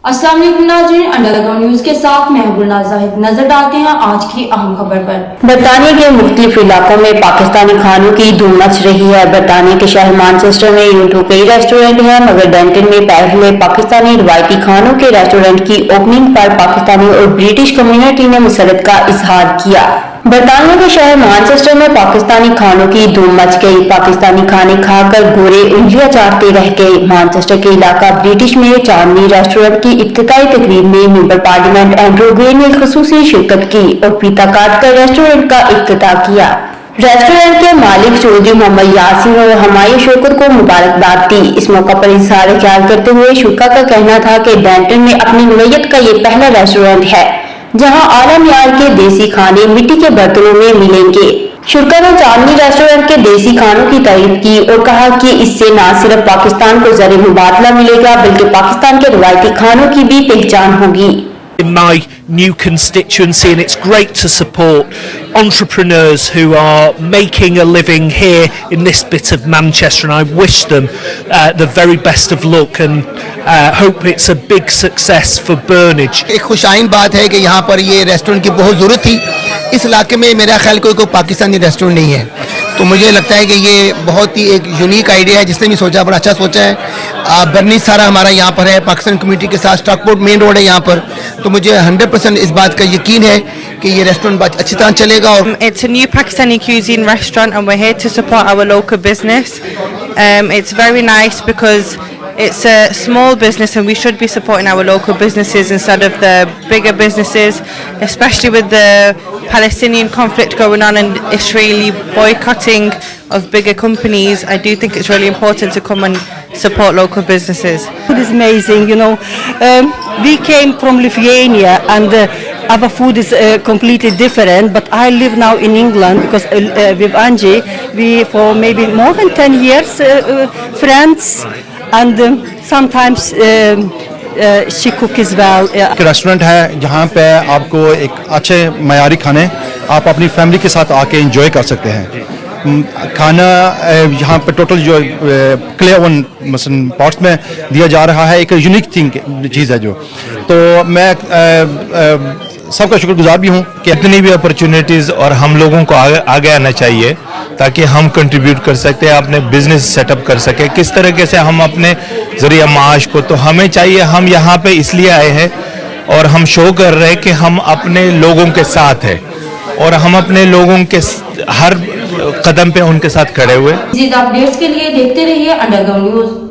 अस्सलाम वालेकुम नाज़रीन, अंडरग्राउंड न्यूज के साथ मैं गुलनाज़ ज़ाहिद। नजर डालते हैं आज की अहम खबर पर। बरतानिया के मुख्तलिफ इलाकों में पाकिस्तानी खानों की धूम मच रही है। बरतानिया के शहर मानचेस्टर में यूं तो कई रेस्टोरेंट हैं, मगर डेंटन में पहले पाकिस्तानी रवायती खानों के रेस्टोरेंट की ओपनिंग पर पाकिस्तानी और ब्रिटिश कम्युनिटी ने मुसरत का इजहार किया। बरतानिया के शहर मानचेस्टर में पाकिस्तानी खानों की धूम मच गई। पाकिस्तानी खाने खाकर गोरे उंगलियां चाटते रह गए। मानचेस्टर के इलाका ब्रिटिश में चांदनी रेस्टोरेंट की इफ्तिताई तकरीब में मेंबर पार्लियामेंट एंड्रू ग्रे ने खुसूसी शिरकत की और फीता काट कर रेस्टोरेंट का इफ्तिताह किया। रेस्टोरेंट के मालिक चौधरी मोहम्मद यासीन और हमायूं शौकत को मुबारकबाद दी। इस मौका पर इजहार ख्याल करते हुए शुरा का कहना था कि डेंटन में अपनी नौयत का ये पहला रेस्टोरेंट है जहां आला मियार के देसी खाने मिट्टी के बर्तनों में मिलेंगे। शुरा ने चांदनी रेस्टोरेंट के देसी खानों की तारीफ की और कहा कि इससे न सिर्फ पाकिस्तान को ज़र मुबादला मिलेगा बल्कि पाकिस्तान के रवायती खानों की भी पहचान होगी। In my new constituency, and it's great to support entrepreneurs who are making a living here in this bit of Manchester, and I wish them the very best of luck and hope it's a big success for Burnage. एक खुशाइन बात है कि यहाँ पर ये restaurant की बहुत ज़रूरत थी। इस इलाके में मेरा ख्याल कोई पाकिस्तानी रेस्टोरेंट नहीं है, तो मुझे लगता है कि ये बहुत ही एक यूनिक आइडिया है। जिसने भी सोचा बड़ा अच्छा सोचा है। बर्नीज सारा हमारा यहाँ पर है, पाकिस्तान कम्युनिटी के साथ स्टॉकपोर्ट मेन रोड है यहाँ पर, तो मुझे 100% इस बात का यकीन है कि ये रेस्टोरेंट बहुत अच्छी तरह चलेगा। और It's a new Pakistani cuisine restaurant and we're here to support our local business. It's very nice because it's a small business and we should be supporting our local businesses instead of the bigger businesses, especially with the Palestinian conflict going on and Israeli boycotting of bigger companies. I do think it's really important to come and support local businesses. Food is amazing, you know. We came from Lithuania and our food is completely different, but I live now in England because with Angie, we for maybe more than 10 years friends, and sometimes she cook as well. एक restaurant है जहाँ पे आपको एक अच्छे मयारी खाने आप अपनी फैमिली के साथ आके एंजॉय कर सकते हैं। खाना यहाँ पे टोटल जो क्ले ओवन मसलन पॉट्स में दिया जा रहा है, एक यूनिक चीज़ है जो, तो मैं सबका शुक्रगुजार भी हूँ कि इतनी भी अपॉर्चुनिटीज़ और हम लोगों को आगे आना चाहिए ताकि हम कंट्रीब्यूट कर सकते हैं, अपने बिजनेस सेटअप कर सके। किस तरीके से हम अपने ज़रिए माश को, तो हमें चाहिए, हम यहाँ पे इसलिए आए हैं और हम शो कर रहे हैं कि हम अपने लोगों के साथ हैं और हम अपने लोगों के हर कदम पे उनके साथ खड़े हुए। मज़ीद अपडेट्स के लिए देखते रहिए अंडरग्राउंड न्यूज।